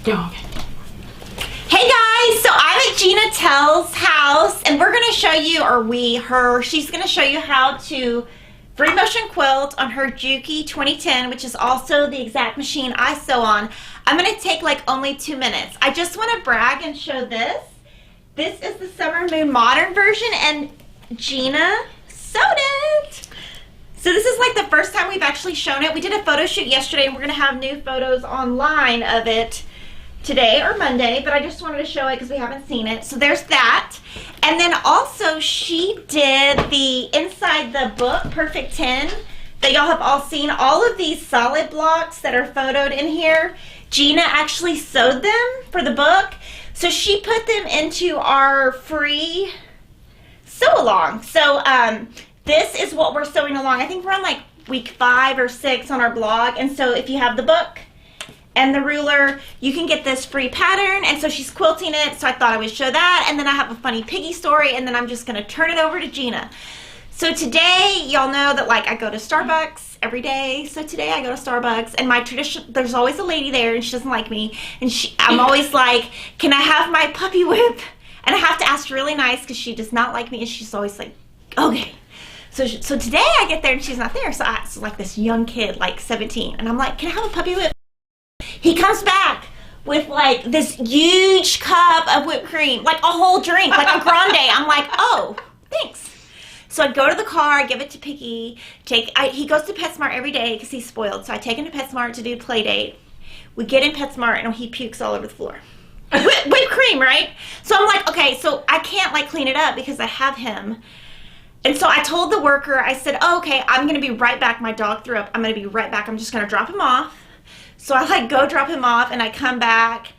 Oh, okay. Hey guys, so I'm at Gina Tell's house and we're going to show you, or she's going to show you how to Freemotion quilt on her Jukey 2010, which is also the exact machine I sew on. I'm going to take like only 2 minutes. I just want to brag and show this. This is the Summer Moon Modern version and Gina sewed it. So this is like the first time we've actually shown it. We did a photo shoot yesterday and we're going to have new photos online of it today or Monday, but I just wanted to show it because we haven't seen it. So there's that. And then also she did the inside the book Perfect 10 that y'all have all seen. All of these solid blocks that are photoed in here, Gina actually sewed them for the book. So she put them into our free sew along. So this is what we're sewing along. I think we're on like week 5 or 6 on our blog. And so if you have the book and the ruler, you can get this free pattern. And so she's quilting it, so I thought I would show that. And then I have a funny piggy story, and then I'm just gonna turn it over to Gina. So today, y'all know that like I go to Starbucks every day. So today I go to Starbucks, and my tradition, there's always a lady there and she doesn't like me. And I'm always like, can I have my puppy whip? And I have to ask really nice because she does not like me, and she's always like, okay. So today I get there and she's not there. So it's like this young kid, like 17. And I'm like, can I have a puppy whip? He comes back with like this huge cup of whipped cream, like a whole drink, like a grande. I'm like, oh, thanks. So I go to the car, I give it to Piggy. He goes to PetSmart every day because he's spoiled. So I take him to PetSmart to do play date. We get in PetSmart and he pukes all over the floor. Whipped cream, right? So I'm like, okay, so I can't like clean it up because I have him. And so I told the worker, I said, oh, okay, I'm going to be right back. My dog threw up. I'm going to be right back. I'm just going to drop him off. So I like go drop him off and I come back.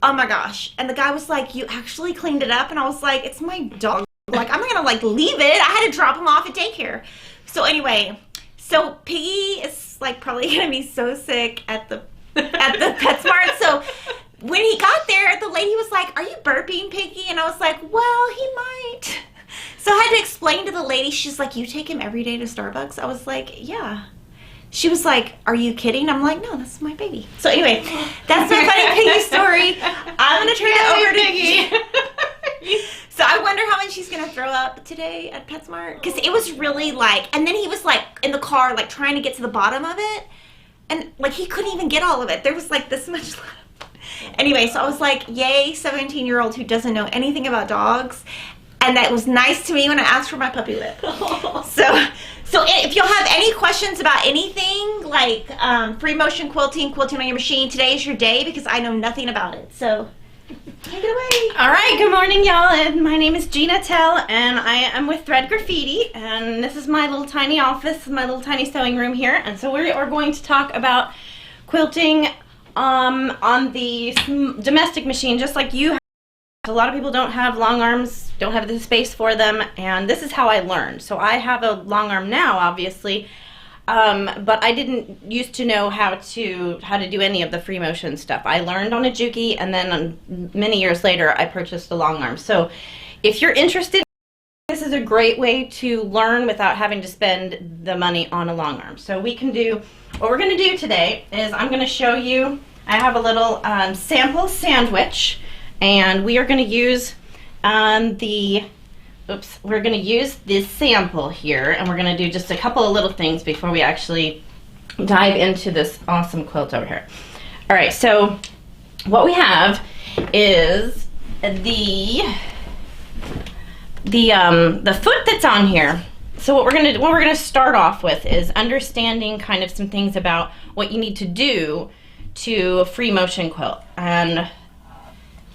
Oh my gosh. And the guy was like, you actually cleaned it up? And I was like, it's my dog. Like, I'm not gonna like leave it. I had to drop him off at daycare. So anyway, so Piggy is like probably gonna be so sick at the PetSmart. So when he got there, the lady was like, are you burping, Piggy? And I was like, well, he might. So I had to explain to the lady. She's like, you take him every day to Starbucks? I was like, yeah. She was like, are you kidding? I'm like, no, that's my baby. So anyway, that's my funny Piggy story. I'm going to turn it over to Piggy. So I wonder how much she's going to throw up today at PetSmart. Because it was really like, and then he was like in the car, like trying to get to the bottom of it. And like he couldn't even get all of it. There was like this much left. Anyway, so I was like, yay, 17-year-old who doesn't know anything about dogs. And that was nice to me when I asked for my puppy lip. So if you'll have any questions about anything like Freemotion quilting on your machine, today is your day because I know nothing about it. So take it away. All right, good morning, y'all. And my name is Gina Tell, and I am with Thread Graffiti. And this is my little tiny office, my little tiny sewing room here. And so we are going to talk about quilting on the domestic machine, just like you have. A lot of people don't have long arms, don't have the space for them, and this is how I learned. So I have a long arm now, obviously, but I didn't used to know how to do any of the Freemotion stuff. I learned on a Jukey, and then many years later I purchased a long arm. So if you're interested, this is a great way to learn without having to spend the money on a long arm. So what we're going to do today is I'm going to show you, I have a little sample sandwich. And we are going to use we're going to use this sample here, and we're going to do just a couple of little things before we actually dive into this awesome quilt over here. All right, so what we have is the foot that's on here. So what we're going to start off with is understanding kind of some things about what you need to do to Freemotion quilt. And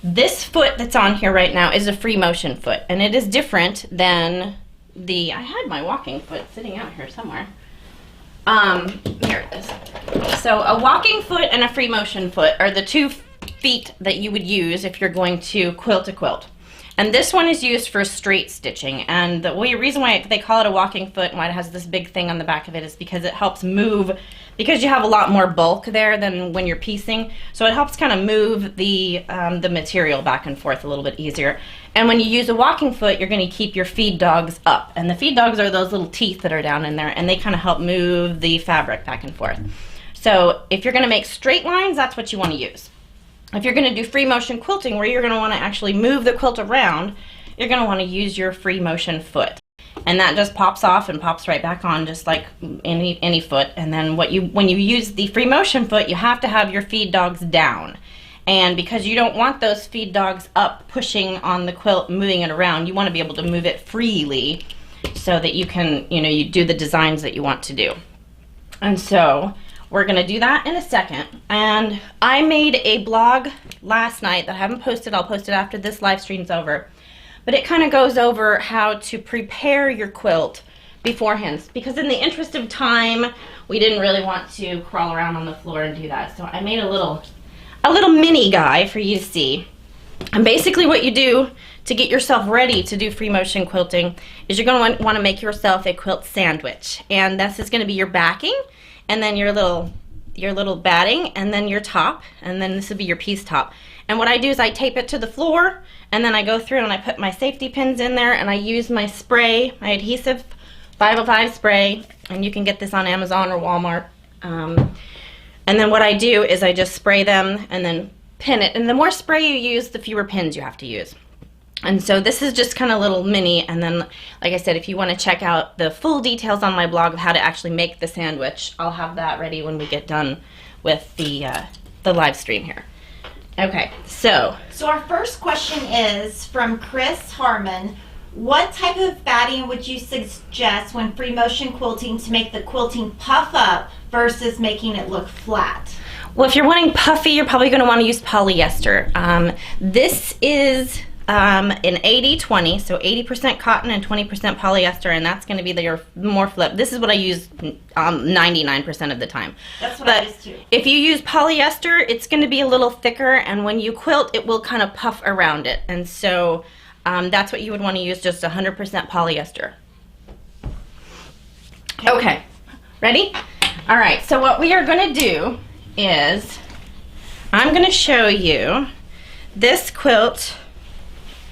this foot that's on here right now is a Freemotion foot, and it is different than I had my walking foot sitting out here somewhere. Here it is. So a walking foot and a Freemotion foot are the two feet that you would use if you're going to quilt a quilt. And this one is used for straight stitching, and the reason why they call it a walking foot and why it has this big thing on the back of it is because it helps move, because you have a lot more bulk there than when you're piecing, so it helps kind of move the material back and forth a little bit easier. And when you use a walking foot, you're going to keep your feed dogs up, and the feed dogs are those little teeth that are down in there, and they kind of help move the fabric back and forth. So if you're going to make straight lines, that's what you want to use. if you're going to do free motion quilting where you're going to want to actually move the quilt around, you're going to want to use your free motion foot. And that just pops off and pops right back on just like any foot. And then when you use the free motion foot, you have to have your feed dogs down. And because you don't want those feed dogs up pushing on the quilt, moving it around, you want to be able to move it freely so that you can, you do the designs that you want to do. And so we're going to do that in a second. And I made a blog last night that I haven't posted. I'll post it after this live stream's over. But it kind of goes over how to prepare your quilt beforehand. Because in the interest of time, we didn't really want to crawl around on the floor and do that. So I made a little mini guy for you to see. And basically what you do to get yourself ready to do free motion quilting is you're going to want to make yourself a quilt sandwich. And this is going to be your backing, and then your little batting, and then your top, and then this will be your piece top. And what I do is I tape it to the floor, and then I go through and I put my safety pins in there, and I use my spray, my adhesive 505 spray, and you can get this on Amazon or Walmart. And then what I do is I just spray them and then pin it. And the more spray you use, the fewer pins you have to use. And so this is just kind of little mini. And then, like I said, if you want to check out the full details on my blog of how to actually make the sandwich, I'll have that ready when we get done with the live stream here. Okay, so our first question is from Chris Harmon. What type of batting would you suggest when free motion quilting to make the quilting puff up versus making it look flat? Well, if you're wanting puffy, you're probably going to want to use polyester. This is an 80-20, so 80% cotton and 20% polyester, and that's going to be your more flip. This is what I use 99% of the time. That's what I use too. If you use polyester, it's going to be a little thicker, and when you quilt, it will kind of puff around it. And so that's what you would want to use, just 100% polyester. Okay, ready? All right, so what we are going to do is I'm going to show you this quilt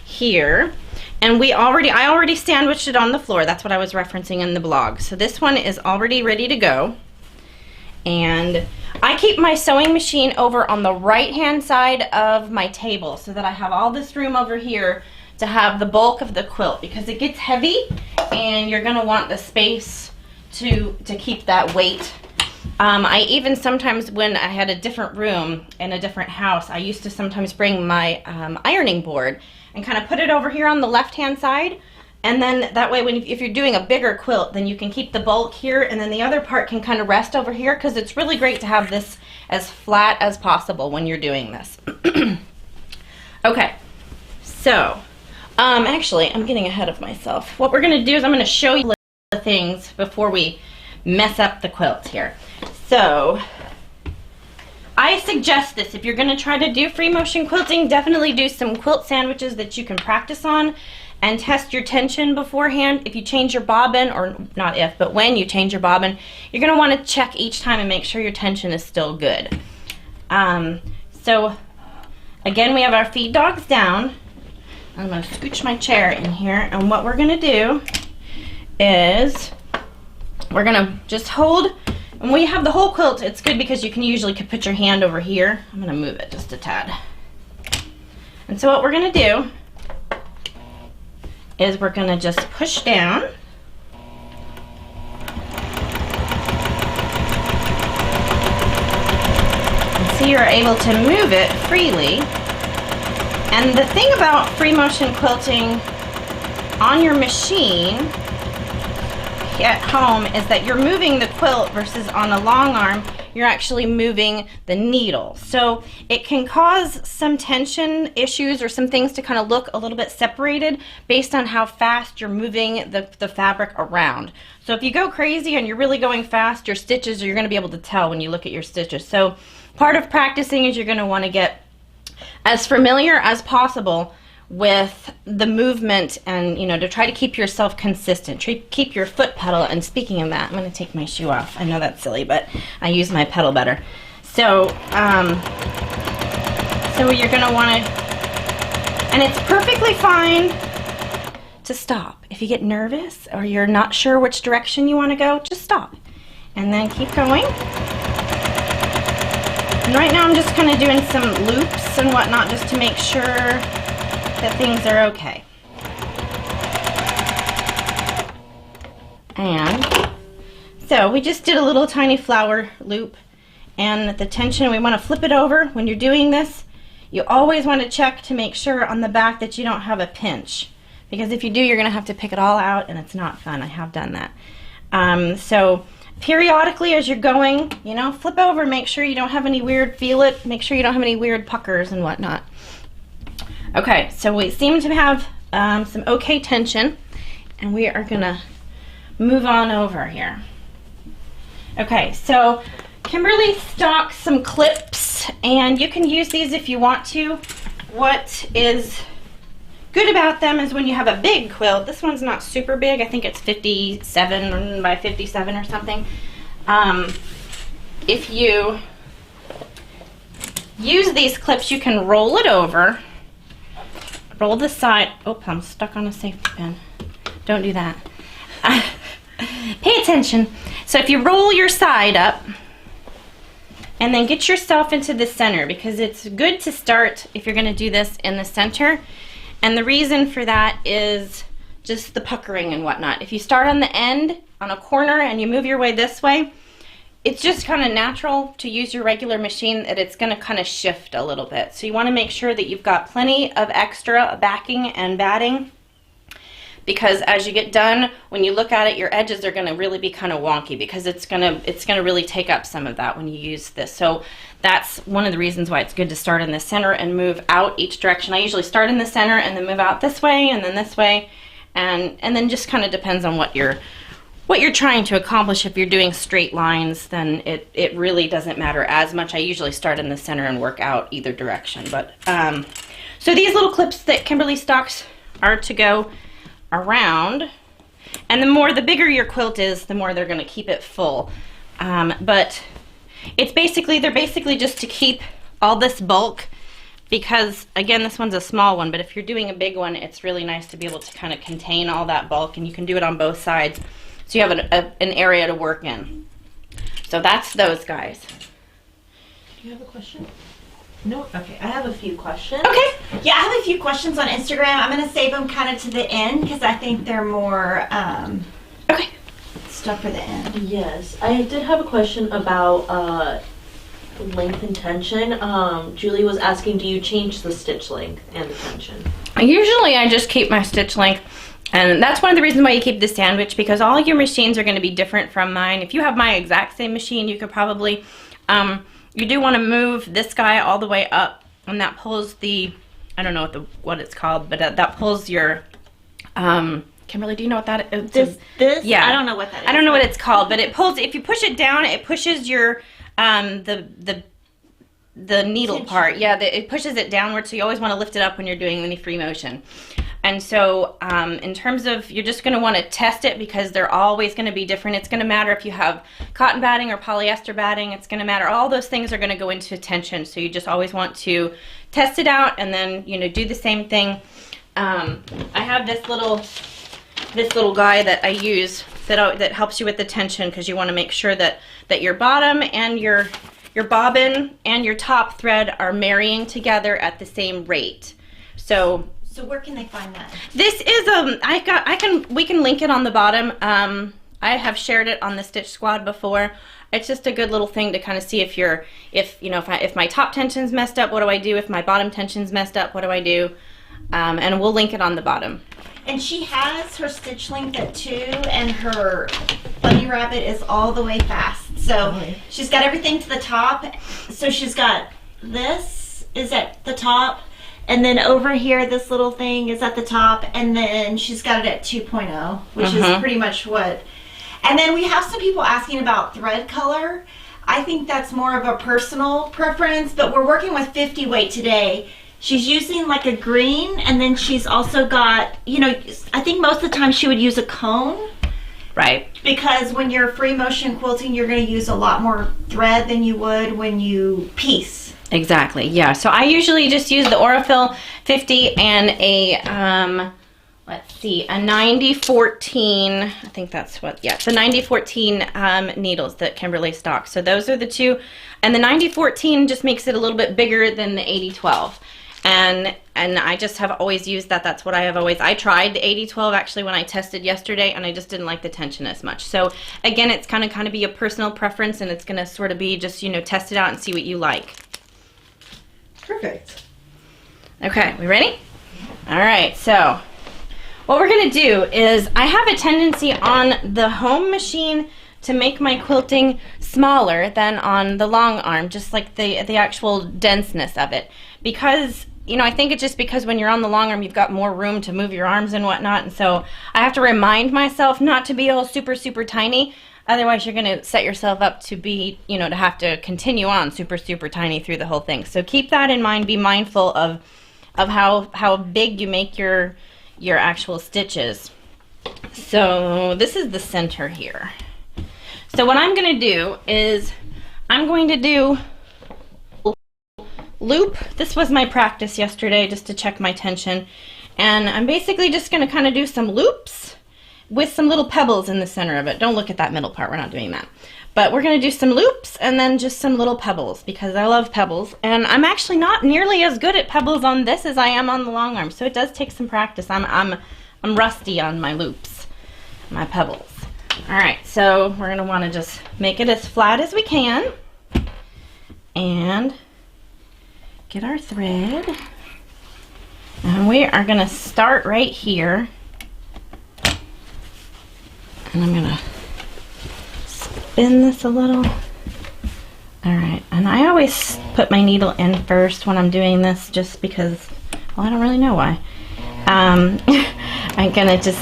here, and I already sandwiched it on the floor. That's what I was referencing in the blog. So this one is already ready to go, and I keep my sewing machine over on the right hand side of my table so that I have all this room over here to have the bulk of the quilt, because it gets heavy and you're going to want the space to keep that weight. I even sometimes, when I had a different room in a different house, I used to sometimes bring my ironing board and kind of put it over here on the left hand side, and then that way if you're doing a bigger quilt, then you can keep the bulk here, and then the other part can kind of rest over here, because it's really great to have this as flat as possible when you're doing this. Okay, so actually I'm getting ahead of myself. What we're going to do is I'm going to show you the things before we mess up the quilt here. So I suggest this. If you're going to try to do free motion quilting, definitely do some quilt sandwiches that you can practice on and test your tension beforehand. If you change your bobbin, or not if, but when you change your bobbin, you're going to want to check each time and make sure your tension is still good. So again, we have our feed dogs down. I'm going to scooch my chair in here, and what we're going to do is we're going to just hold. And when you have the whole quilt, it's good because you can usually put your hand over here. I'm going to move it just a tad. And so what we're going to do is we're going to just push down. And so you're able to move it freely. And the thing about free motion quilting on your machine at home is that you're moving the quilt versus on a long arm, you're actually moving the needle. So it can cause some tension issues or some things to kind of look a little bit separated based on how fast you're moving the fabric around. So if you go crazy and you're really going fast, your stitches, you're going to be able to tell when you look at your stitches. So part of practicing is you're going to want to get as familiar as possible with the movement, and to try to keep yourself consistent. Keep your foot pedal. And speaking of that, I'm going to take my shoe off. I know that's silly, but I use my pedal better. So so you're going to want to, and it's perfectly fine to stop. If you get nervous or you're not sure which direction you want to go, just stop and then keep going. And right now I'm just kind of doing some loops and whatnot just to make sure that things are okay. And so we just did a little tiny flower loop, and the tension, we want to flip it over. When you're doing this, you always want to check to make sure on the back that you don't have a pinch, because if you do, you're going to have to pick it all out, and it's not fun. I have done that. So periodically as you're going, you know, flip over, make sure you don't have any weird, feel it, make sure you don't have any weird puckers and whatnot. Okay, so we seem to have some okay tension, and we are going to move on over here. Okay, so Kimberly stocked some clips, and you can use these if you want to. What is good about them is when you have a big quilt, this one's not super big, I think it's 57 by 57 or something. If you use these clips, you can roll it over, roll the side, oh, I'm stuck on a safety pin. Don't do that. Pay attention. So if you roll your side up and then get yourself into the center, because it's good to start, if you're going to do this, in the center. And the reason for that is just the puckering and whatnot. If you start on the end, on a corner, and you move your way this way, it's just kind of natural to use your regular machine that it's going to kind of shift a little bit. So you want to make sure that you've got plenty of extra backing and batting, because as you get done, when you look at it, your edges are going to really be kind of wonky, because it's going to really take up some of that when you use this. So that's one of the reasons why it's good to start in the center and move out each direction. I usually start in the center and then move out this way and then this way, and then just kind of depends on what you're trying to accomplish. If you're doing straight lines, then it really doesn't matter as much. I usually start in the center and work out either direction. But so these little clips that Kimberly stocks are to go around, and the bigger your quilt is, the more they're going to keep it full. But they're basically just to keep all this bulk, because again, this one's a small one, but if you're doing a big one, it's really nice to be able to kind of contain all that bulk, and you can do it on both sides, so you have an area to work in. So that's those guys. Do you have a question? No? Okay, I have a few questions. Okay. Yeah, I have a few questions on Instagram. I'm going to save them kind of to the end, because I think they're more okay, stuff for the end. Yes, I did have a question about length and tension. Julie was asking, do you change the stitch length and the tension? Usually I just keep my stitch length, and that's one of the reasons why you keep the sandwich, because all your machines are going to be different from mine. If you have my exact same machine, you could probably you do want to move this guy all the way up, and that pulls the, I don't know what it's called, but that pulls your, Kimberly, do you know what that is? This? Yeah. I don't know what that is. I don't know what it's called, but it pulls, if you push it down, it pushes your, the needle part. Yeah, it pushes it downward, so you always want to lift it up when you're doing any free motion. And so in terms of, you're just going to want to test it, because they're always going to be different. It's going to matter if you have cotton batting or polyester batting. It's going to matter. All those things are going to go into tension. So you just always want to test it out, and then, you know, do the same thing. I have this little guy that I use that helps you with the tension, because you want to make sure that your bottom and your bobbin and your top thread are marrying together at the same rate. So where can they find that? This is we can link it on the bottom. I have shared it on the Stitch Squad before. It's just a good little thing to kind of see if my top tension's messed up, what do I do? If my bottom tension's messed up, what do I do? And we'll link it on the bottom. And she has her stitch length at 2, and her bunny rabbit is all the way fast. So she's got everything to the top. So she's got this is at the top, and then over here this little thing is at the top, and then she's got it at 2.0, which is pretty much what. And then we have some people asking about thread color. I think that's more of a personal preference, but we're working with 50 weight today. She's using like a green, and then she's also got, you know, I think most of the time she would use a cone. Right. Because when you're free motion quilting, you're going to use a lot more thread than you would when you piece. Exactly, yeah. So I usually just use the Aurifil 50 and a let's see, a 90-14, I think that's what, yeah, the 90-14 needles that Kimberly stocked. So those are the two, and the 90-14 just makes it a little bit bigger than the 80-12. And I just have always used that. That's what I have always, I tried the 80-12 actually when I tested yesterday, and I just didn't like the tension as much. So again, it's kind of be a personal preference, and it's going to sort of be just, you know, test it out and see what you like. Perfect. Okay, we ready? All right, so what we're gonna do is, I have a tendency on the home machine to make my quilting smaller than on the long arm, just like the actual denseness of it. Because, you know, I think it's just because when you're on the long arm, you've got more room to move your arms and whatnot, and so I have to remind myself not to be all super, super tiny. Otherwise, you're gonna set yourself up to be, you know, to have to continue on super, super tiny through the whole thing. So keep that in mind, be mindful of how big you make your actual stitches. So this is the center here. So what I'm going to do is I'm going to do loop. This was my practice yesterday just to check my tension, and I'm basically just going to kind of do some loops with some little pebbles in the center of it. Don't look at that middle part, we're not doing that. But we're going to do some loops and then just some little pebbles, because I love pebbles. And I'm actually not nearly as good at pebbles on this as I am on the long arm, so it does take some practice. I'm rusty on my loops, my pebbles. All right, so we're going to want to just make it as flat as we can and get our thread. And we are going to start right here. And I'm going to spin this a little. All right, and I always put my needle in first when I'm doing this, just because, well, I don't really know why. I'm gonna just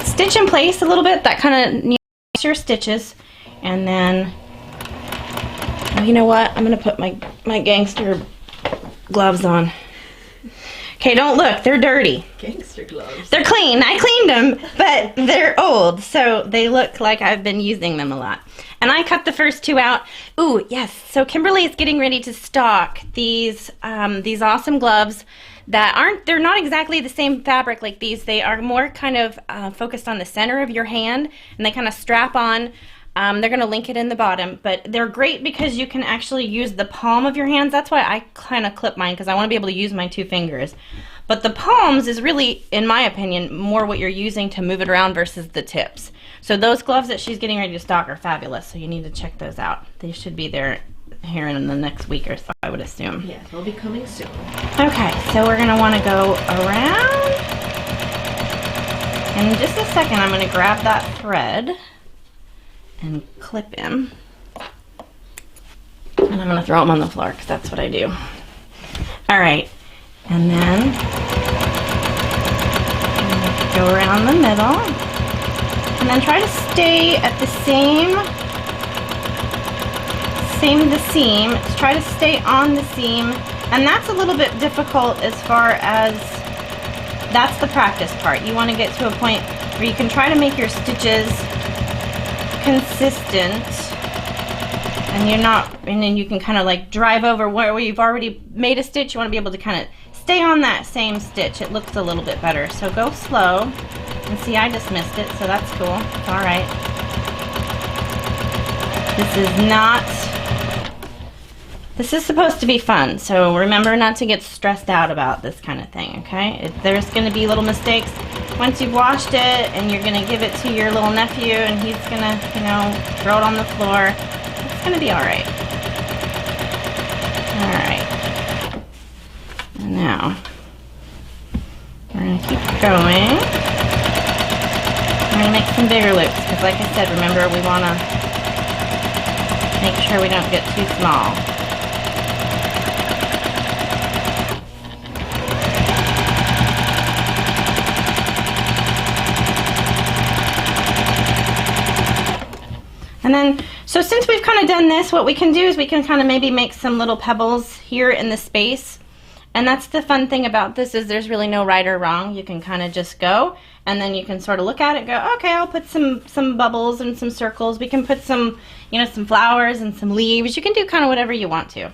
stitch in place a little bit. That kind of your stitches, and then, oh, you know what? I'm gonna put my gangster gloves on. Okay, don't look, they're dirty. Gangster gloves. They're clean. I cleaned them, but they're old, so they look like I've been using them a lot. And I cut the first two out. Ooh, yes. So Kimberly is getting ready to stock these awesome gloves that they're not exactly the same fabric like these. They are more kind of focused on the center of your hand, and they kind of strap on. They're going to link it in the bottom, but they're great because you can actually use the palm of your hands. That's why I kind of clip mine, because I want to be able to use my two fingers. But the palms is really, in my opinion, more what you're using to move it around versus the tips. So those gloves that she's getting ready to stock are fabulous, so you need to check those out. They should be there here in the next week or so, I would assume. Yeah, they'll be coming soon. Okay, so we're going to want to go around. And in just a second, I'm going to grab that thread and clip him. And I'm going to throw him on the floor, because that's what I do. All right, and then go around the middle, and then try to stay at the same the seam. Try to stay on the seam, and that's a little bit difficult as far as, that's the practice part. You want to get to a point where you can try to make your stitches consistent, and then you can kind of like drive over where you've already made a stitch. You want to be able to kind of stay on that same stitch. It looks a little bit better. So go slow, and see, I just missed it, so that's cool. All right. This is supposed to be fun, so remember not to get stressed out about this kind of thing, okay? There's going to be little mistakes once you've washed it, and you're going to give it to your little nephew, and he's going to, you know, throw it on the floor. It's going to be all right. All right. And now, we're going to keep going. We're going to make some bigger loops, because like I said, remember, we want to make sure we don't get too small. And then, so since we've kind of done this, what we can do is we can kind of maybe make some little pebbles here in the space. And that's the fun thing about this, is there's really no right or wrong. You can kind of just go, and then you can sort of look at it and go, okay, I'll put some bubbles and some circles. We can put some, you know, some flowers and some leaves. You can do kind of whatever you want to.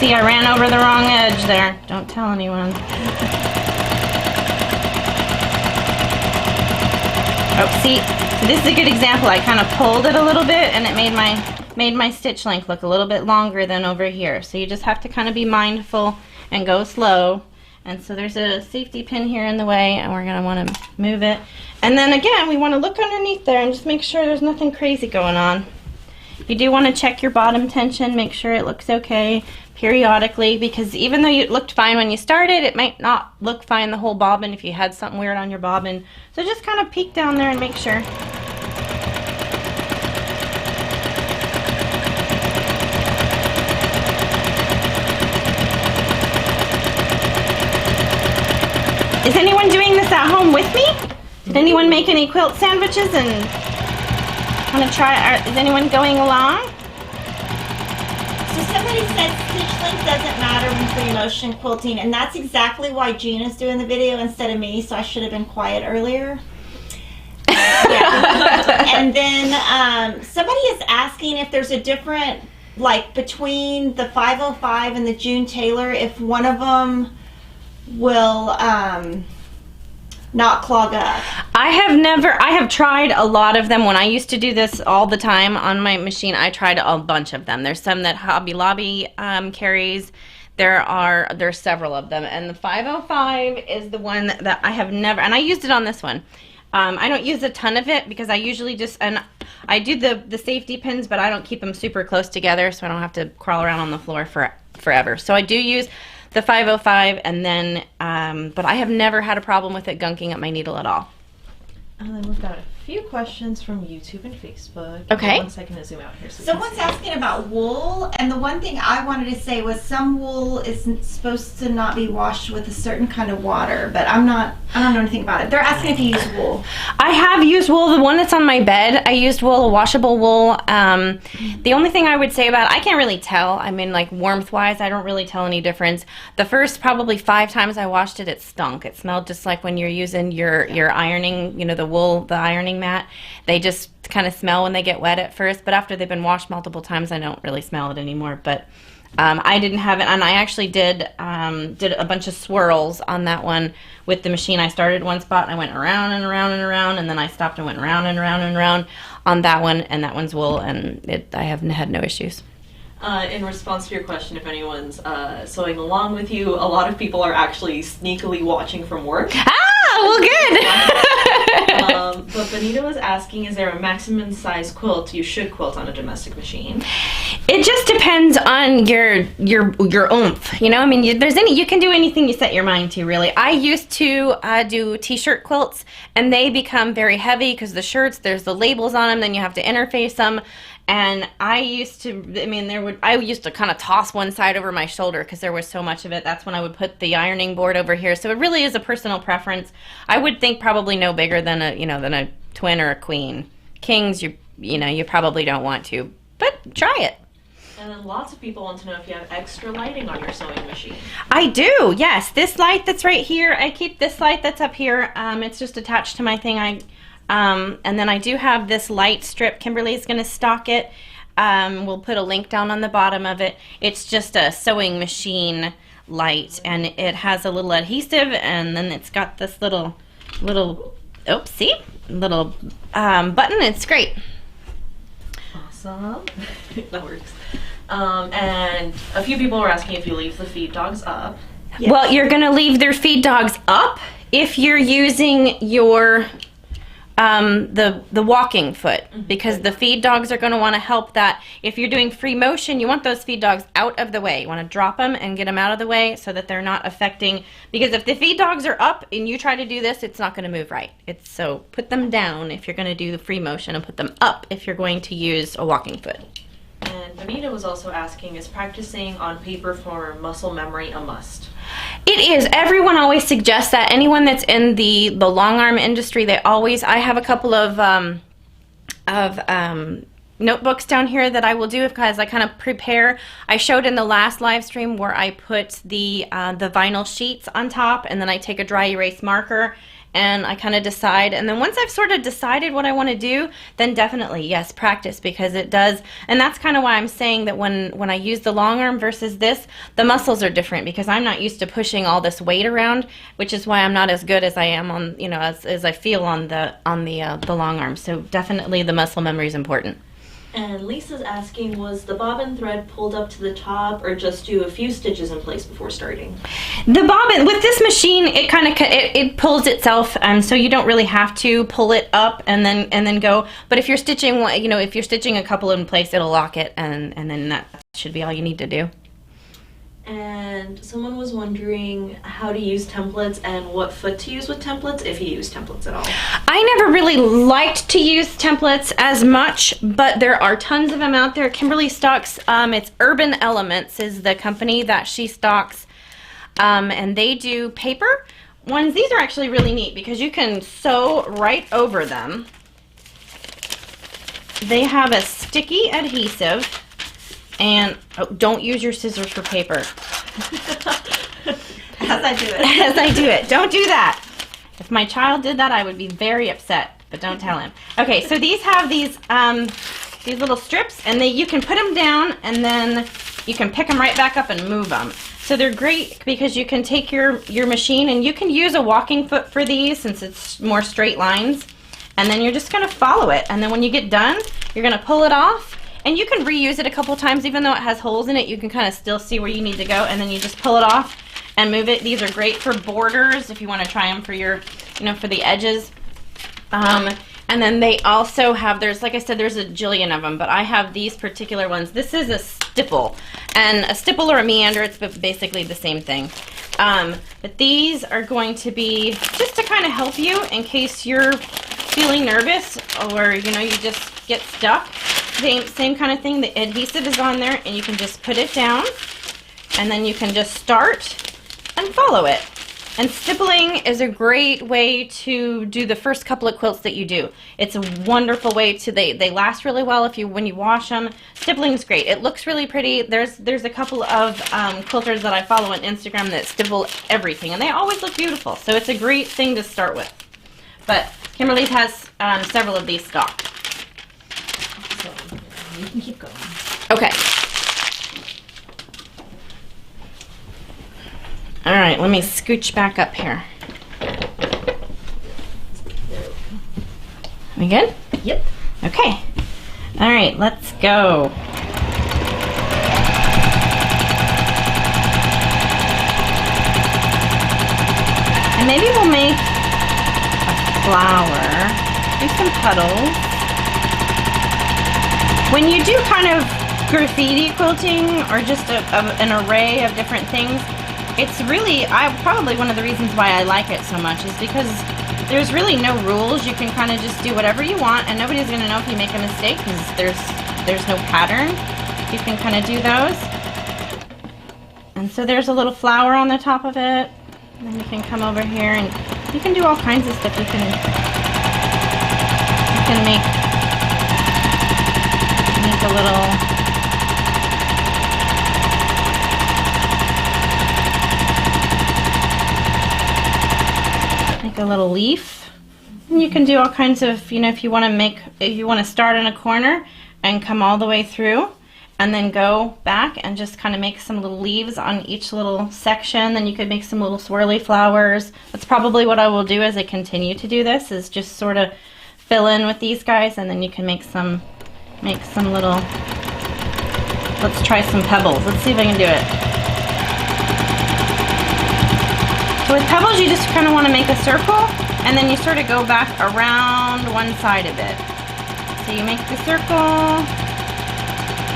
see, I ran over the wrong edge there. Don't tell anyone. Oh, see, so this is a good example. I kind of pulled it a little bit, and it made my stitch length look a little bit longer than over here. So you just have to kind of be mindful and go slow. And so there's a safety pin here in the way, and we're gonna want to move it. And then again, we want to look underneath there and just make sure there's nothing crazy going on. You do want to check your bottom tension, make sure it looks okay periodically, because even though it looked fine when you started, it might not look fine the whole bobbin if you had something weird on your bobbin. So just kind of peek down there and make sure. Is anyone doing this at home with me? Did anyone make any quilt sandwiches and want to try? Is anyone going along? So somebody said stitch length doesn't matter when Freemotion quilting, and that's exactly why Gina's doing the video instead of me, so I should have been quiet earlier. And then somebody is asking if there's a different, like between the 505 and the June Taylor, if one of them will not clog up. I have tried a lot of them. When I used to do this all the time on my machine, I tried a bunch of them. There's some that Hobby Lobby carries. There's several of them, and the 505 is the one that I have never, and I used it on this one. I don't use a ton of it because I usually just, and I do the safety pins, but I don't keep them super close together, so I don't have to crawl around on the floor forever. So I do use the 505, and then, but I have never had a problem with it gunking up my needle at all. And then we've got a few questions from YouTube and Facebook. Okay. 1 second to zoom out here. So Someone's asking about wool, and the one thing I wanted to say was some wool is supposed to not be washed with a certain kind of water, but I don't know anything about it. They're asking if you use wool. I have used wool. The one that's on my bed, I used wool, a washable wool. The only thing I would say about it, I can't really tell. I mean, like warmth-wise, I don't really tell any difference. The first probably 5 times I washed it, it stunk. It smelled just like when you're using your ironing, you know, the wool, the ironing mat. They just kind of smell when they get wet at first, but after they've been washed multiple times, I don't really smell it anymore. But I didn't have it, and I actually did a bunch of swirls on that one with the machine. I started one spot and I went around and around and around, and then I stopped and went around and around and around on that one, and that one's wool, and I haven't had no issues. in response to your question, if anyone's sewing along with you, a lot of people are actually sneakily watching from work. Well, good. But Benita was asking, is there a maximum size quilt you should quilt on a domestic machine? It just depends on your oomph. You know, I mean, you can do anything you set your mind to, really. I used to do t-shirt quilts, and they become very heavy because the shirts, there's the labels on them, then you have to interface them. And I used to kind of toss one side over my shoulder because there was so much of it. That's when I would put the ironing board over here. So it really is a personal preference. I would think probably no bigger than a twin or a queen. Kings, you probably don't want to, but try it. And then lots of people want to know if you have extra lighting on your sewing machine. I do, yes. This light that's right here, I keep this light that's up here. It's just attached to my thing. And then I do have this light strip. Kimberly's going to stock it. We'll put a link down on the bottom of it. It's just a sewing machine light, and it has a little adhesive, and then it's got this little button. It's great. Awesome. That works. And a few people were asking if you leave the feed dogs up. Yes. Well, you're going to leave their feed dogs up if you're using your the walking foot, because the feed dogs are going to want to help that. If you're doing free motion, you want those feed dogs out of the way. You want to drop them and get them out of the way so that they're not affecting, because if the feed dogs are up and you try to do this, it's not going to move right. So put them down if you're going to do the free motion, and put them up if you're going to use a walking foot. And Benita was also asking, is practicing on paper for muscle memory a must? It is. Everyone always suggests that. Anyone that's in the long arm industry, I have a couple of notebooks down here that I will do as I kind of prepare. I showed in the last live stream where I put the vinyl sheets on top, and then I take a dry erase marker and I kind of decide. And then once I've sort of decided what I want to do, then definitely, yes, practice, because it does. And that's kind of why I'm saying that when I use the long arm versus this, the muscles are different, because I'm not used to pushing all this weight around, which is why I'm not as good as I am on, you know, as I feel on the long arm. So definitely the muscle memory is important. And Lisa's asking, was the bobbin thread pulled up to the top, or just do a few stitches in place before starting? The bobbin with this machine, it kind of it pulls itself, so you don't really have to pull it up and then go. But if you're stitching, you know, if you're stitching a couple in place, it'll lock it, and then that should be all you need to do. And someone was wondering how to use templates and what foot to use with templates, if you use templates at all. I never really liked to use templates as much, but there are tons of them out there. Kimberly stocks, it's Urban Elements is the company that she stocks, and they do paper ones. These are actually really neat because you can sew right over them. They have a sticky adhesive. And don't use your scissors for paper. As I do it. As I do it. Don't do that. If my child did that, I would be very upset. But don't tell him. Okay, so these have these little strips, and you can put them down, and then you can pick them right back up and move them. So they're great because you can take your machine, and you can use a walking foot for these since it's more straight lines. And then you're just going to follow it. And then when you get done, you're going to pull it off. And you can reuse it a couple times, even though it has holes in it. You can kind of still see where you need to go, and then you just pull it off and move it. These are great for borders if you want to try them for your, you know, for the edges. And then they also have, like I said, there's a jillion of them, but I have these particular ones. This is a stipple, and a stipple or a meander, it's basically the same thing. But these are going to be just to kind of help you in case you're feeling nervous or, you know, you just get stuck. Same kind of thing. The adhesive is on there, and you can just put it down, and then you can just start and follow it. And stippling is a great way to do the first couple of quilts that you do. It's a wonderful way to, they last really well when you wash them. Stippling is great. It looks really pretty. There's a couple of quilters that I follow on Instagram that stipple everything, and they always look beautiful. So it's a great thing to start with. But Kimberly has several of these stocked. You can keep going. Okay. All right, let me scooch back up here. We good? Yep. Okay. All right, let's go. And maybe we'll make a flower. Do some puddles. When you do kind of graffiti quilting or just an array of different things, it's really, probably one of the reasons why I like it so much is because there's really no rules. You can kind of just do whatever you want, and nobody's going to know if you make a mistake because there's no pattern. You can kind of do those. And so there's a little flower on the top of it. And then you can come over here and you can do all kinds of stuff. You can make a little leaf, and you can do all kinds of, you know, if you want to start in a corner and come all the way through and then go back and just kind of make some little leaves on each little section. Then you could make some little swirly flowers. That's probably what I will do as I continue to do this, is just sort of fill in with these guys, and then you can make some little, let's try some pebbles. Let's see if I can do it. So with pebbles, you just kind of want to make a circle, and then you sort of go back around one side of it. So you make the circle,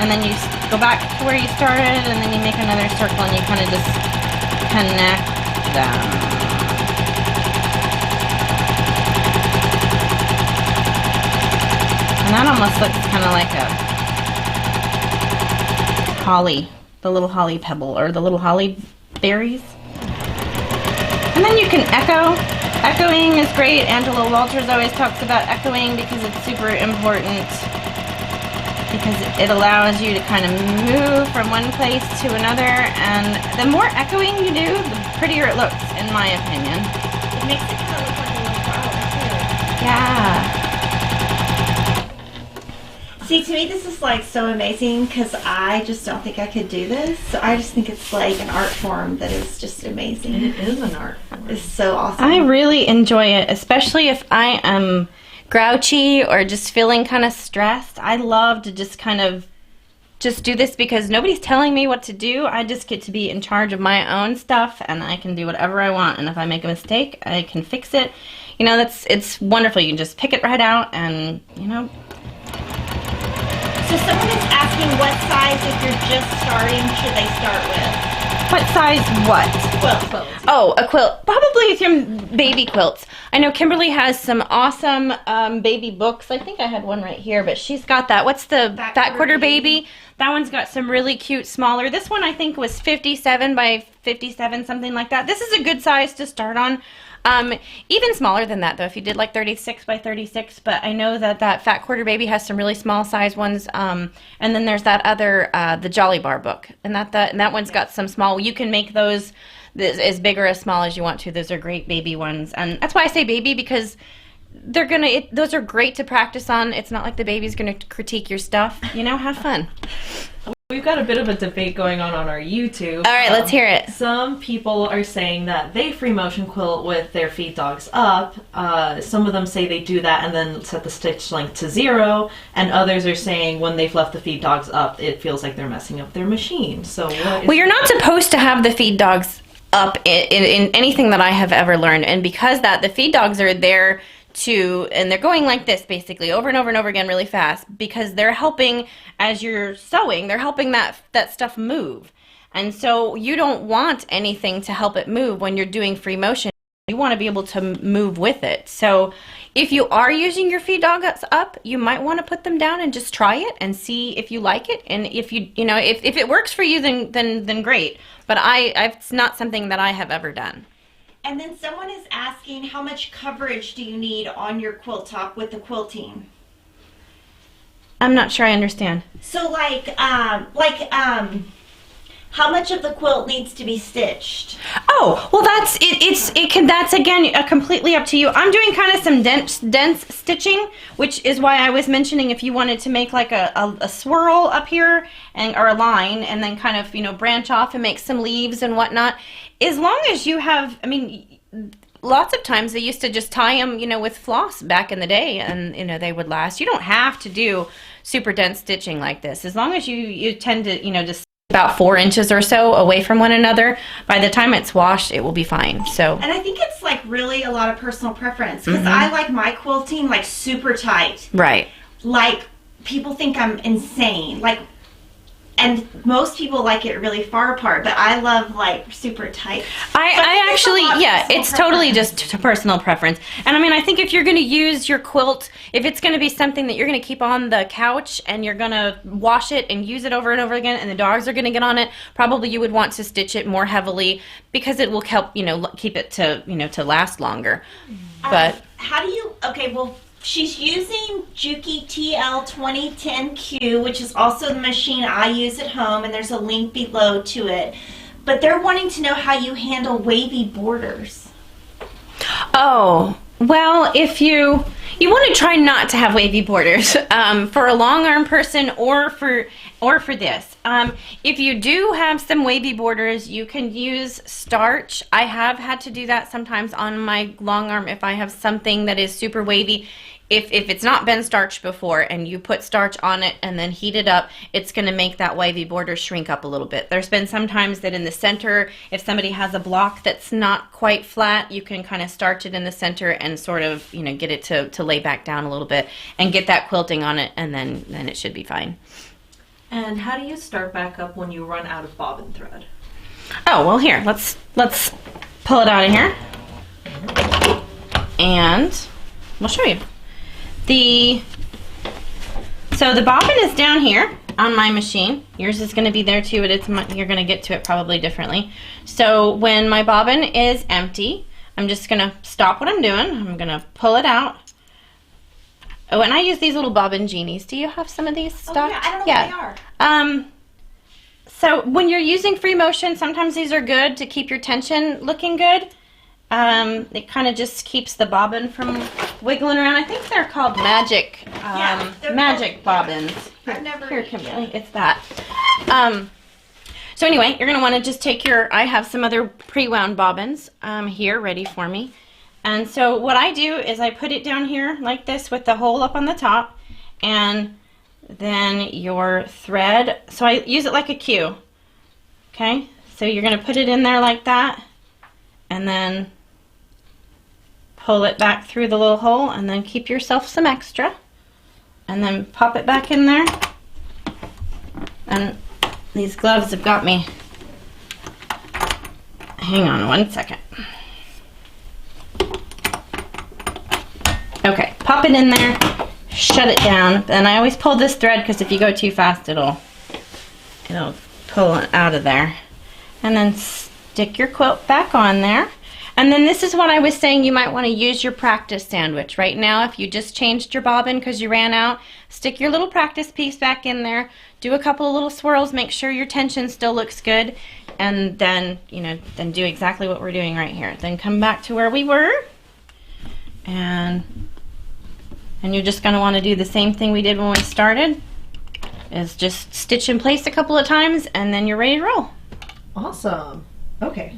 and then you go back to where you started, and then you make another circle, and you kind of just connect them. And that almost looks kind of like a holly, the little holly pebble, or the little holly berries. And then you can echo. Echoing is great. Angela Walters always talks about echoing because it's super important. because it allows you to kind of move from one place to another, and the more echoing you do, the prettier it looks, in my opinion. It makes it kind of look like a little flower too. Yeah. See, to me this is like so amazing because I just don't think I could do this. So I just think it's like an art form that is just amazing. It is an art form. It's so awesome. I really enjoy it, especially if I am grouchy or just feeling kind of stressed. I love to just kind of just do this because nobody's telling me what to do. I just get to be in charge of my own stuff, and I can do whatever I want. And if I make a mistake, I can fix it. You know, it's wonderful. You can just pick it right out, and you know. So someone is asking what size, if you're just starting, should they start with? What size what? Quilt. Oh, a quilt. Probably some baby quilts. I know Kimberly has some awesome baby books. I think I had one right here, but she's got that. What's the Fat Quarter Baby? That one's got some really cute smaller. This one I think was 57 by 57, something like that. This is a good size to start on. Even smaller than that, though, if you did like 36 by 36. But I know that Fat Quarter Baby has some really small size ones. And then there's that other, the Jolly Bar book. And that one's got some small. You can make those as big or as small as you want to. Those are great baby ones. And that's why I say baby, because those are great to practice on. It's not like the baby's going to critique your stuff. You know, have fun. We've got a bit of a debate going on our YouTube. All right, let's hear it. Some people are saying that they free motion quilt with their feed dogs up. Some of them say they do that and then set the stitch length to 0. And others are saying when they've left the feed dogs up, it feels like they're messing up their machine. So well, you're not supposed to have the feed dogs up in anything that I have ever learned. And because the feed dogs are there and they're going like this basically over and over and over again really fast, because they're helping as you're sewing, they're helping that stuff move. And so you don't want anything to help it move when you're doing free motion. You want to be able to move with it. So if you are using your feed dogs up, you might want to put them down and just try it and see if you like it. And if if it works for you, then great. But it's not something that I have ever done. And then someone is asking, how much coverage do you need on your quilt top with the quilting? I'm not sure I understand. So how much of the quilt needs to be stitched? Oh, well, that's again completely up to you. I'm doing kind of some dense stitching, which is why I was mentioning if you wanted to make like a swirl up here or a line, and then kind of branch off and make some leaves and whatnot. As long as you have, I mean, lots of times they used to just tie them, with floss back in the day, and they would last. You don't have to do super dense stitching like this. As long as you tend to just about 4 inches or so away from one another, by the time it's washed, it will be fine. So, and I think it's like really a lot of personal preference, because I like my quilting like super tight. Right. Like people think I'm insane. And most people like it really far apart, but I love like super tight. I actually, yeah, it's totally just a personal preference. And I mean, I think if you're going to use your quilt, if it's going to be something that you're going to keep on the couch and you're going to wash it and use it over and over again, and the dogs are going to get on it, probably you would want to stitch it more heavily, because it will help, keep it to last longer. But how do you? Okay, well. She's using Jukey TL2010Q, which is also the machine I use at home, and there's a link below to it. But they're wanting to know how you handle wavy borders. Oh, well, if you want to try not to have wavy borders for a long arm person or for this. If you do have some wavy borders, you can use starch. I have had to do that sometimes on my long arm if I have something that is super wavy. If it's not been starched before and you put starch on it and then heat it up, it's going to make that wavy border shrink up a little bit. There's been some times that in the center, if somebody has a block that's not quite flat, you can kind of starch it in the center and sort of, get it to lay back down a little bit and get that quilting on it, and then it should be fine. And how do you start back up when you run out of bobbin thread? Oh, well, here, let's pull it out of here. And we'll show you. So the bobbin is down here on my machine. Yours is going to be there too, but you're going to get to it probably differently. So when my bobbin is empty, I'm just going to stop what I'm doing. I'm going to pull it out Oh, and I use these little Bobbin Genies. Do you have some of these stocked? Oh, yeah, I don't know what they are. So when you're using Freemotion, sometimes these are good to keep your tension looking good. It kind of just keeps the bobbin from wiggling around. I think they're called magic, magic bobbins. I've never. Here, Kimberly, it's that. So anyway, you're gonna want to just take I have some other pre-wound bobbins here ready for me. And so what I do is I put it down here like this with the hole up on the top, and then your thread, so I use it like a cue. Okay, so you're gonna put it in there like that, and then pull it back through the little hole, and then keep yourself some extra, and then pop it back in there. And these gloves have got me. Hang on one second. Okay, pop it in there, shut it down. And I always pull this thread because if you go too fast, it'll pull it out of there. And then stick your quilt back on there. And then this is what I was saying, you might want to use your practice sandwich. Right now, if you just changed your bobbin because you ran out, stick your little practice piece back in there, do a couple of little swirls, make sure your tension still looks good, and then, then do exactly what we're doing right here. Then come back to where we were, and you're just going to want to do the same thing we did when we started, is just stitch in place a couple of times, and then you're ready to roll. Awesome. Okay.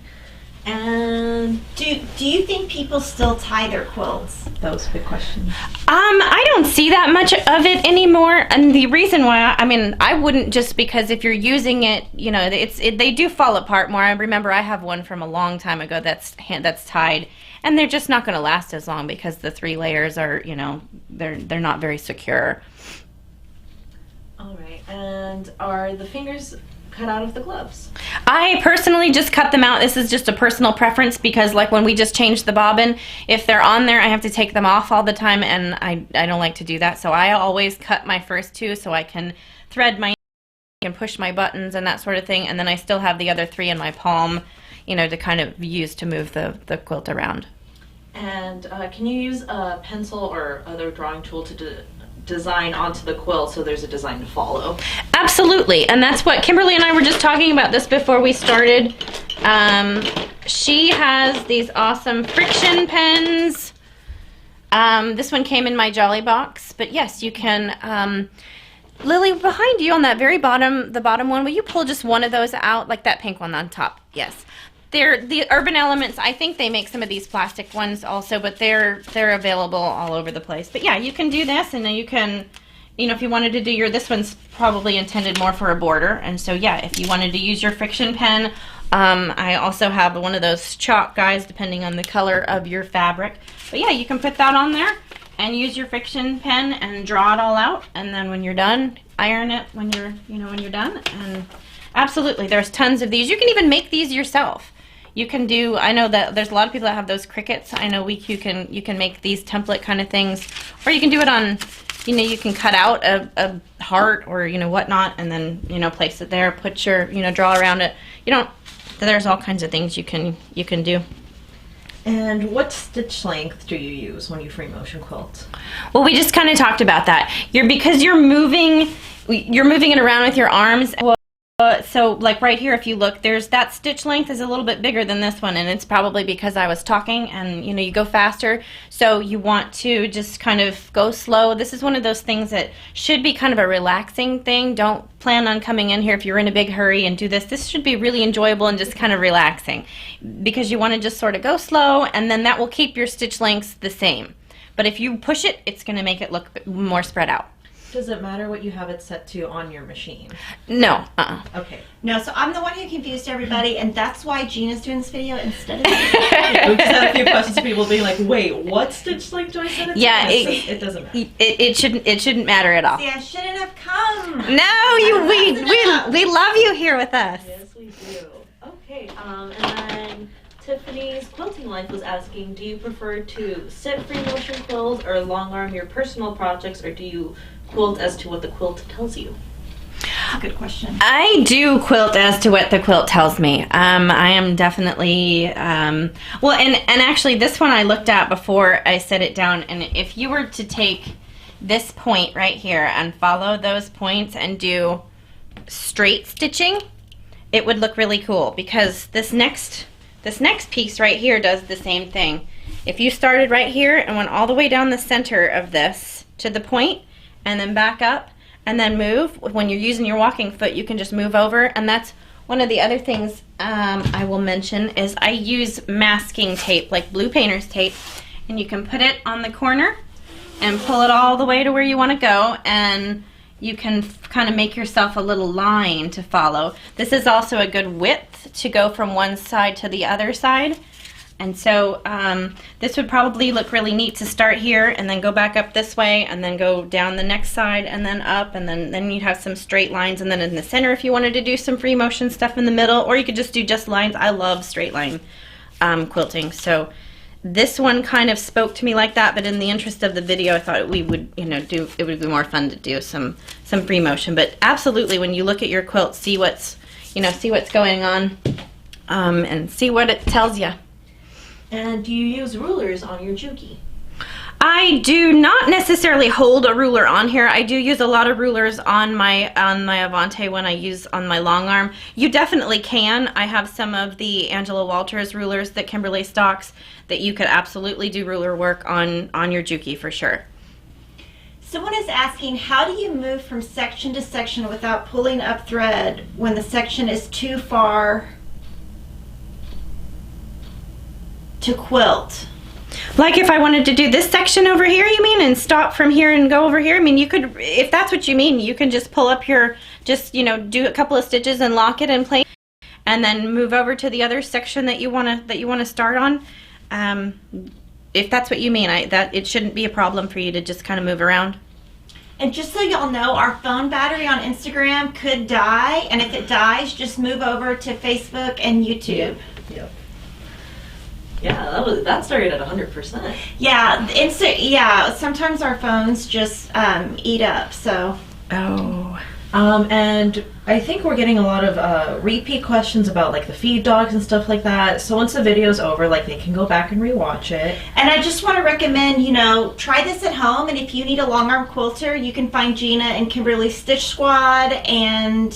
And do you think people still tie their quilts? That was a big question. I don't see that much of it anymore, and the reason why, I wouldn't, just because if you're using it, they do fall apart more. I remember I have one from a long time ago that's tied, and they're just not going to last as long because the 3 layers are, they're not very secure. All right, and are the fingers cut out of the gloves? I personally just cut them out. This is just a personal preference because like when we just changed the bobbin, if they're on there, I have to take them off all the time, and I don't like to do that. So I always cut my first 2 so I can thread my and push my buttons and that sort of thing, and then I still have the other 3 in my palm, to kind of use to move the quilt around. And can you use a pencil or other drawing tool to design onto the quilt so there's a design to follow? Absolutely, and that's what Kimberly and I were just talking about this before we started. She has these awesome friction pens. This one came in my Jolly box, but yes, you can. Lily, behind you on that very bottom, the bottom one, will you pull just one of those out, like that pink one on top? Yes. They're the Urban Elements. I think they make some of these plastic ones also, but they're available all over the place. But yeah, you can do this, and then you can, if you wanted to do this one's probably intended more for a border, and so yeah, if you wanted to use your friction pen, I also have one of those chalk guys, depending on the color of your fabric. But yeah, you can put that on there and use your friction pen and draw it all out, and then when you're done, iron it when you're, when you're done. And absolutely, there's tons of these. You can even make these yourself. You can do, I know that there's a lot of people that have those crickets. I know you can make these template kind of things, or you can do it on, you can cut out a heart or, whatnot, and then, place it there, put your, draw around it. There's all kinds of things you can do. And what stitch length do you use when you Freemotion quilt? Well, we just kind of talked about that. Because you're moving it around with your arms. So like right here, if you look, there's that stitch length is a little bit bigger than this one, and it's probably because I was talking and you go faster, so you want to just kind of go slow. This is one of those things that should be kind of a relaxing thing. Don't plan on coming in here if you're in a big hurry and do this. This should be really enjoyable and just kind of relaxing, because you want to just sort of go slow, and then that will keep your stitch lengths the same. But if you push it, it's going to make it look more spread out. Does it matter what you have it set to on your machine? No. Okay. No, so I'm the one who confused everybody, and that's why Gina's doing this video instead of me. We just had a few questions, people being like, wait, what stitch length do I set it to? Yeah, it doesn't matter. It shouldn't matter at all. See, I shouldn't have come. No, we love you here with us. Yes, we do. Okay, and then Tiffany's Quilting Life was asking, do you prefer to sit Freemotion quilts or long arm your personal projects, or do you quilt as to what the quilt tells you? That's a good question. I do quilt as to what the quilt tells me. I am definitely, well, and actually this one I looked at before I set it down, and if you were to take this point right here and follow those points and do straight stitching, it would look really cool, because this next piece right here does the same thing. If you started right here and went all the way down the center of this to the point and then back up and then move, when you're using your walking foot, you can just move over. And that's one of the other things I will mention is I use masking tape, like blue painter's tape, and you can put it on the corner and pull it all the way to where you want to go, and you can kind of make yourself a little line to follow. This is also a good width to go from one side to the other side. And so this would probably look really neat to start here and then go back up this way and then go down the next side and then up, and then you'd have some straight lines, and then in the center if you wanted to do some free motion stuff in the middle, or you could just do just lines. I love straight line quilting. So this one kind of spoke to me like that, but in the interest of the video, I thought we would, it would be more fun to do some free motion. But absolutely, when you look at your quilt, see what's going on, and see what it tells you. And do you use rulers on your Jukey? I do not necessarily hold a ruler on here. I do use a lot of rulers on my Avante when I use on my long arm. You definitely can. I have some of the Angela Walters rulers that Kimberly stocks that you could absolutely do ruler work on your Jukey for sure. Someone is asking, how do you move from section to section without pulling up thread when the section is too far to quilt? Like if I wanted to do this section over here, you mean, and stop from here and go over here? I mean, you could, if that's what you mean, you can just pull up your, do a couple of stitches and lock it in place, and then move over to the other section that you want to start on. If that's what you mean, that it shouldn't be a problem for you to just kind of move around. And just so y'all know, our phone battery on Instagram could die, and if it dies, just move over to Facebook and YouTube. Yep. Yeah, that started at 100%. Yeah, sometimes our phones just eat up, so. Oh. And I think we're getting a lot of repeat questions about like the feed dogs and stuff like that. So once the video's over, like they can go back and rewatch it. And I just want to recommend, try this at home. And if you need a long arm quilter, you can find Gina and Kimberly's Stitch Squad, and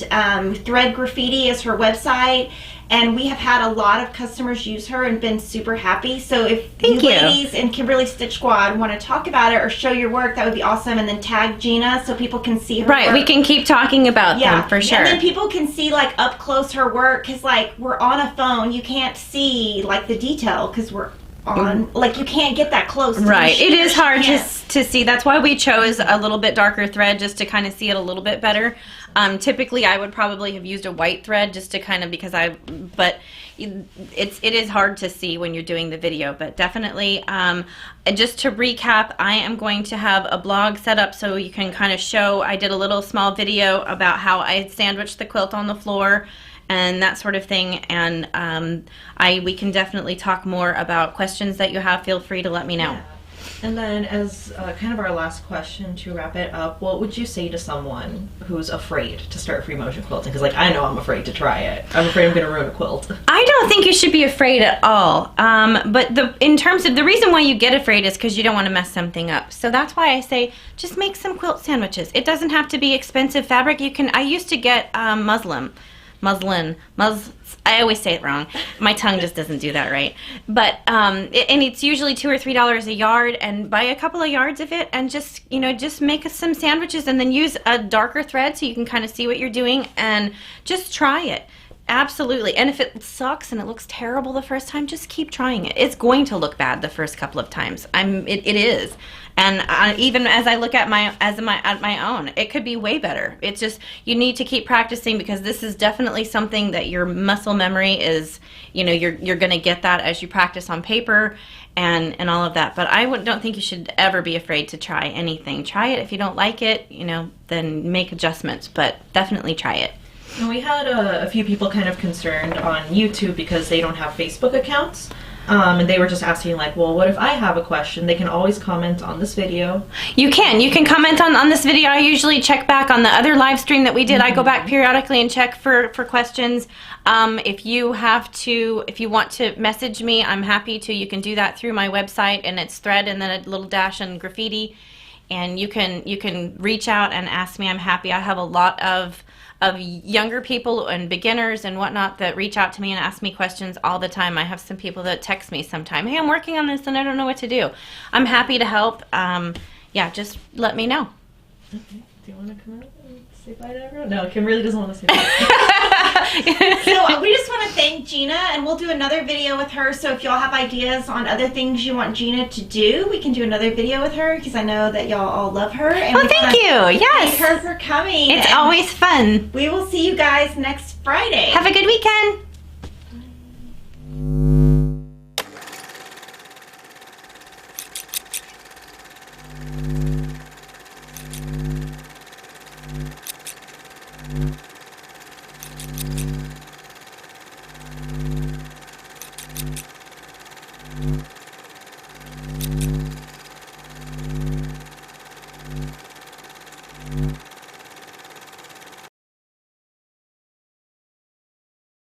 Thread Graffiti is her website. And we have had a lot of customers use her and been super happy. So if you ladies in Kimberly's Stitch Squad want to talk about it or show your work, that would be awesome. And then tag Gina so people can see her work. We can keep talking about them for sure. And then people can see like up close her work, because like we're on a phone, you can't see like the detail because we're on, like you can't get that close. Right, it is hard to see. That's why we chose a little bit darker thread, just to kind of see it a little bit better. Typically I would probably have used a white thread just to kind of, but it is hard to see when you're doing the video. But definitely, just to recap, I am going to have a blog set up so you can kind of show, I did a little small video about how I sandwiched the quilt on the floor and that sort of thing, and we can definitely talk more about questions that you have. Feel free to let me know. Yeah. And then as kind of our last question to wrap it up, what would you say to someone who's afraid to start free motion quilting? Because like I know I'm afraid to try it. I'm afraid I'm going to ruin a quilt. I don't think you should be afraid at all. But in terms of the reason why you get afraid is because you don't want to mess something up. So that's why I say just make some quilt sandwiches. It doesn't have to be expensive fabric. I used to get muslin. I always say it wrong. My tongue just doesn't do that right. But and it's usually $2 or $3 a yard, and buy a couple of yards of it, and just make some sandwiches, and then use a darker thread so you can kind of see what you're doing, and just try it. Absolutely. And if it sucks and it looks terrible the first time, just keep trying it. It's going to look bad the first couple of times. It is. And even as I look at my own, it could be way better. It's just, you need to keep practicing, because this is definitely something that your muscle memory is, you're going to get that as you practice on paper and all of that. But I don't think you should ever be afraid to try anything. Try it. If you don't like it, then make adjustments, but definitely try it. And we had a few people kind of concerned on YouTube because they don't have Facebook accounts. And they were just asking like, well, what if I have a question? They can always comment on this video. You can comment on this video. I usually check back on the other live stream that we did. I go back periodically and check for questions. If you want to message me, I'm happy to. You can do that through my website, and it's thread and then a little dash and graffiti. and you can reach out and ask me. I'm happy. I have a lot of younger people and beginners and whatnot that reach out to me and ask me questions all the time. I have some people that text me sometime, hey, I'm working on this and I don't know what to do. I'm happy to help. Yeah, just let me know. Okay. Do you want to come out and say bye to everyone? No, Kim really doesn't want to say bye. So we just want to thank Gina, and we'll do another video with her. So if y'all have ideas on other things you want Gina to do, we can do another video with her, because I know that y'all all love her. And well, thank you. Yes. Thank her for coming. It's always fun. We will see you guys next Friday. Have a good weekend.